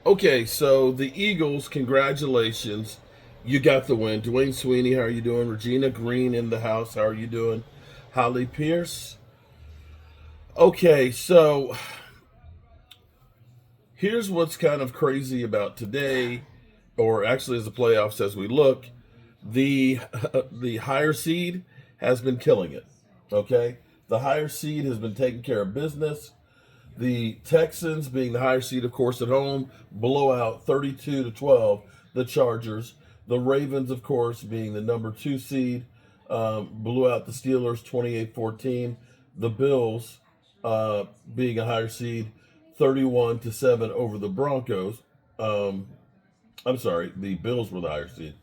Okay, so the Eagles, congratulations. You got the win. Dwayne Sweeney, how are you doing? Regina Green in the house, how are you doing? Holly Pierce. Okay, so here's what's kind of crazy about today, or actually as the playoffs as we look, the the higher seed has been killing it. Okay? The higher seed has been taking care of business. The Texans, being the higher seed, of course, at home, blow out 32-12 the Chargers. The Ravens, of course, being the number two seed, blew out the Steelers 28-14. The Bills, being a higher seed, 31-7 over the Broncos. Um, I'm sorry, the Bills were the higher seed.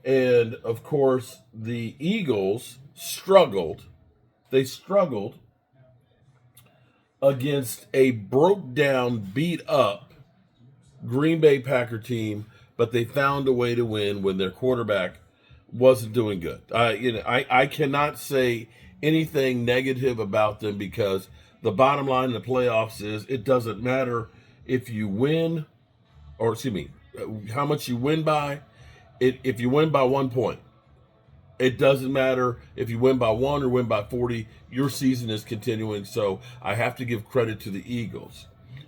And of course, the Eagles struggled. They struggled against a broke down, beat up Green Bay Packer team, but they found a way to win when their quarterback wasn't doing good. I cannot say anything negative about them because the bottom line in the playoffs is it doesn't matter if you win, or excuse me, how much you win by. If you win by 1 point, it doesn't matter if you win by one or win by 40. Your season is continuing. So I have to give credit to the Eagles.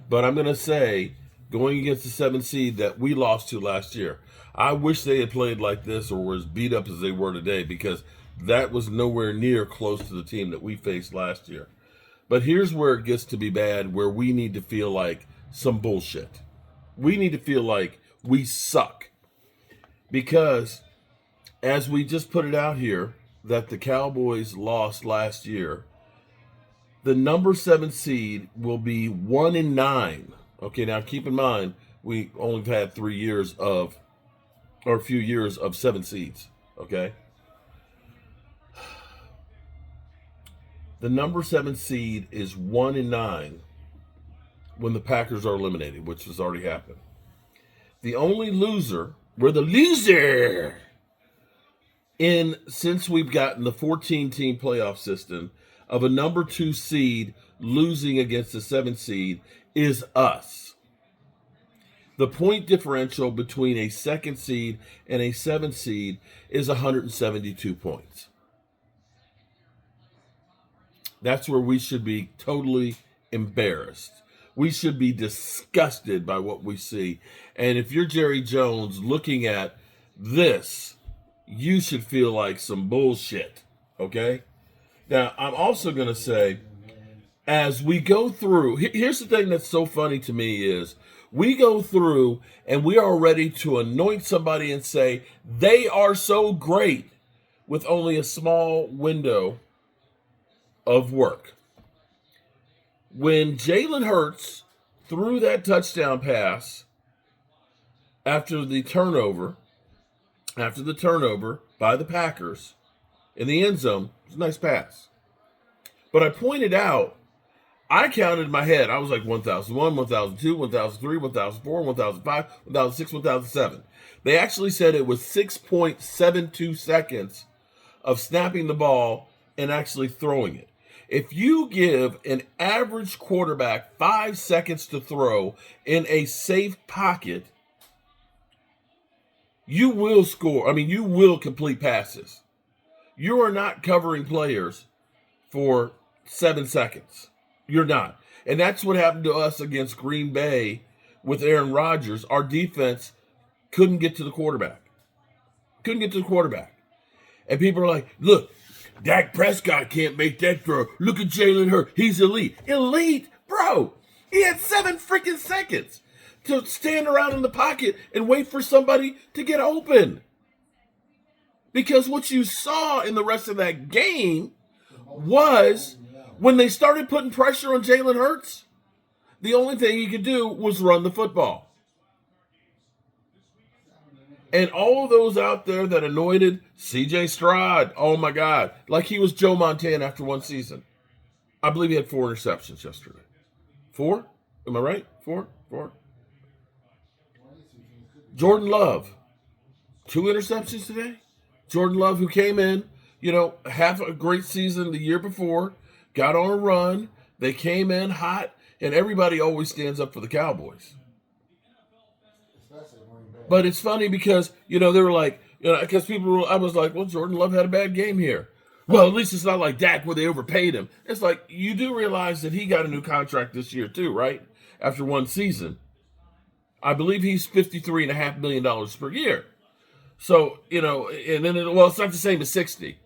But I'm going to say, going against the 7th seed that we lost to last year, I wish they had played like this or were as beat up as they were today, because that was nowhere near close to the team that we faced last year. But here's where it gets to be bad, where we need to feel like some bullshit. We need to feel like we suck, because as we just put it out here that the Cowboys lost last year, the number 7 seed will be 1-9. Okay, now keep in mind we only had 3 years of, or a few years of 7 seeds. Okay, the number 7 seed is 1-9 when the Packers are eliminated, which has already happened. The only loser, we're the loser in since we've gotten the 14-team playoff system of a number 2 seed losing against the 7th seed is us. The point differential between a 2nd seed and a 7th seed is 172 points. That's where we should be totally embarrassed. We should be disgusted by what we see. And if you're Jerry Jones looking at this, you should feel like some bullshit. Okay? Now, I'm also going to say, as we go through, here's the thing that's so funny to me is we go through and we are ready to anoint somebody and say they are so great with only a small window of work. When Jalen Hurts threw that touchdown pass after the turnover, by the Packers in the end zone, it was a nice pass. But I pointed out, I counted in my head. I was like 1001, 1002, 1003, 1004, 1005, 1006, 1007. They actually said it was 6.72 seconds of snapping the ball and actually throwing it. If you give an average quarterback 5 seconds to throw in a safe pocket, you will score. I mean, you will complete passes. You are not covering players for 7 seconds. You're not. And that's what happened to us against Green Bay with Aaron Rodgers. Our defense couldn't get to the quarterback. And people are like, look, Dak Prescott can't make that throw. Look at Jalen Hurts. He's elite. Elite? Bro, he had 7 freaking seconds to stand around in the pocket and wait for somebody to get open. Because what you saw in the rest of that game was when they started putting pressure on Jalen Hurts, the only thing he could do was run the football. And all of those out there that anointed C.J. Stroud, oh my God, like he was Joe Montana after one season. I believe he had 4 interceptions yesterday. 4? Am I right? 4? Jordan Love, 2 interceptions today. Jordan Love, who came in, half a great season the year before, got on a run. They came in hot, and everybody always stands up for the Cowboys. But it's funny because, they were like, because I was like, well, Jordan Love had a bad game here. Well, at least it's not like Dak where they overpaid him. It's like, you do realize that he got a new contract this year too, right? After one season. I believe he's $53.5 million per year. So, and then, it's not the same as 60.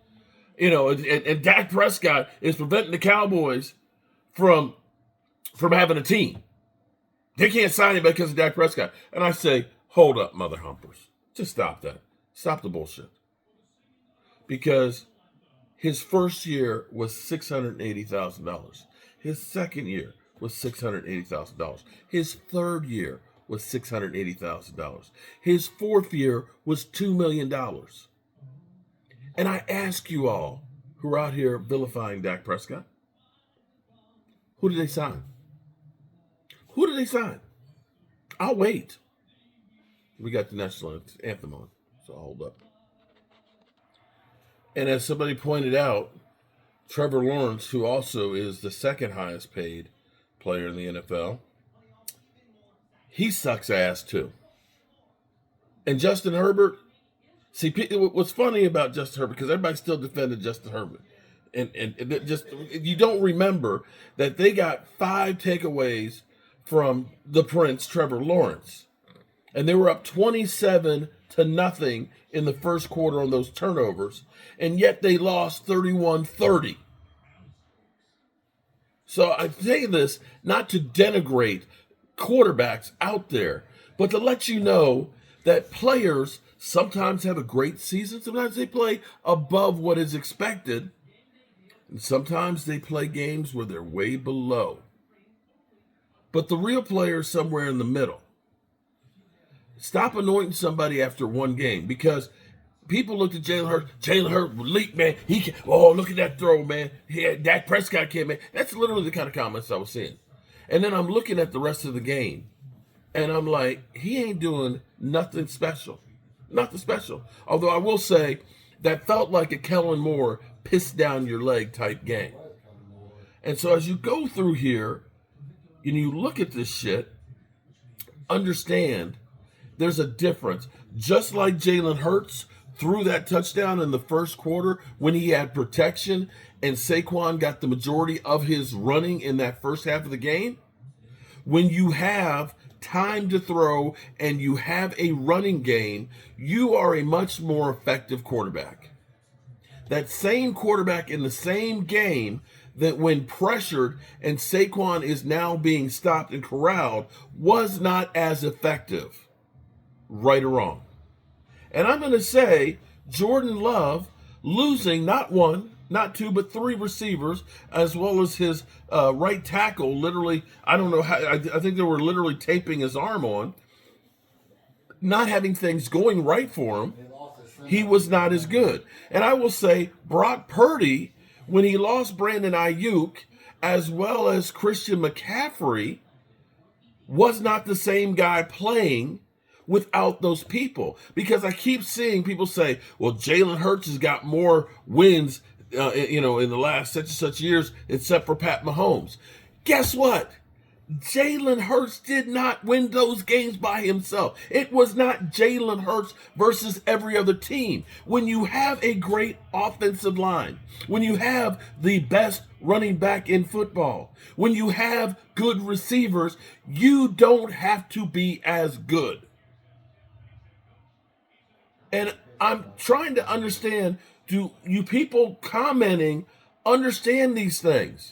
And Dak Prescott is preventing the Cowboys from having a team. They can't sign him because of Dak Prescott. And I say, hold up, mother humpers. Just stop that. Stop the bullshit. Because his first year was $680,000. His second year was $680,000. His third year was $680,000. His fourth year was $2 million. And I ask you all who are out here vilifying Dak Prescott, who did they sign? Who did they sign? I'll wait. We got the national anthem on, so I'll hold up. And as somebody pointed out, Trevor Lawrence, who also is the second highest paid player in the NFL, he sucks ass too. And Justin Herbert, see, what's funny about Justin Herbert, because everybody still defended Justin Herbert, and just you don't remember that they got 5 takeaways from the Prince, Trevor Lawrence, and they were up 27-0 in the first quarter on those turnovers, and yet they lost 31-30. So I say this not to denigrate quarterbacks out there, but to let you know that players sometimes have a great season. Sometimes they play above what is expected. And sometimes they play games where they're way below. But the real player is somewhere in the middle. Stop anointing somebody after one game, because people looked at Jalen Hurts. Jalen Hurts leaked, man. Look at that throw, man. Dak Prescott came in. That's literally the kind of comments I was seeing. And then I'm looking at the rest of the game, and I'm like, he ain't doing nothing special. Nothing special. Although I will say that felt like a Kellen Moore piss down your leg type game. And so as you go through here and you look at this shit, understand there's a difference. Just like Jalen Hurts threw that touchdown in the first quarter when he had protection and Saquon got the majority of his running in that first half of the game, when you have time to throw and you have a running game, you are a much more effective quarterback. That same quarterback in the same game that when pressured and Saquon is now being stopped and corralled was not as effective, right or wrong. And I'm going to say Jordan Love losing not one, not two, but 3 receivers, as well as his right tackle, literally, I don't know how, I think they were literally taping his arm on, not having things going right for him, he was not as good. And I will say Brock Purdy, when he lost Brandon Ayuk, as well as Christian McCaffrey, was not the same guy playing without those people. Because I keep seeing people say, well, Jalen Hurts has got more wins in the last such and such years, except for Pat Mahomes. Guess what? Jalen Hurts did not win those games by himself. It was not Jalen Hurts versus every other team. When you have a great offensive line, when you have the best running back in football, when you have good receivers, you don't have to be as good. And I'm trying to understand, do you people commenting understand these things?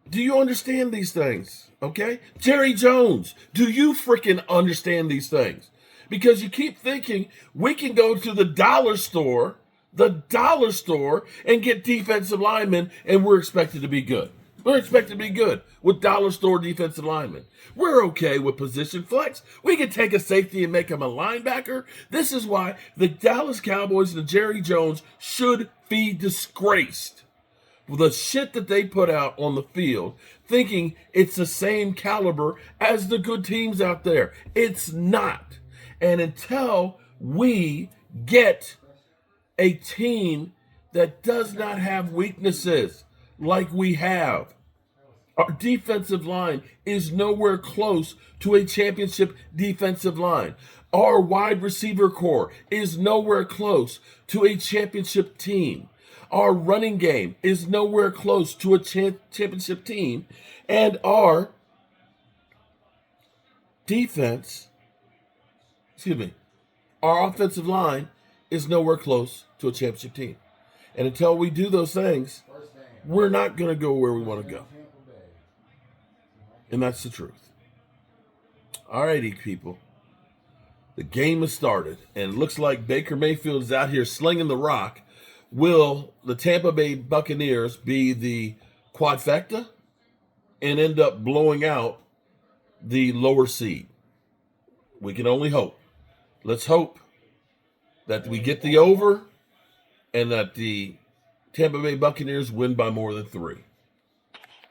Do you understand these things? Okay? Jerry Jones, do you freaking understand these things? Because you keep thinking we can go to the dollar store, and get defensive linemen, and we're expected to be good. We're expected to be good with dollar store defensive linemen. We're okay with position flex. We can take a safety and make him a linebacker. This is why the Dallas Cowboys and Jerry Jones should be disgraced. The shit that they put out on the field, thinking it's the same caliber as the good teams out there. It's not. And until we get a team that does not have weaknesses like we have, Our defensive line is nowhere close to a championship defensive line. Our wide receiver core is nowhere close to a championship team. Our running game is nowhere close to a championship team. And our defense, our offensive line is nowhere close to a championship team. And until we do those things, we're not going to go where we want to go. And that's the truth. All righty, people. The game has started, and it looks like Baker Mayfield is out here slinging the rock. Will the Tampa Bay Buccaneers be the quadfecta and end up blowing out the lower seed? We can only hope. Let's hope that we get the over and that the Tampa Bay Buccaneers win by more than 3.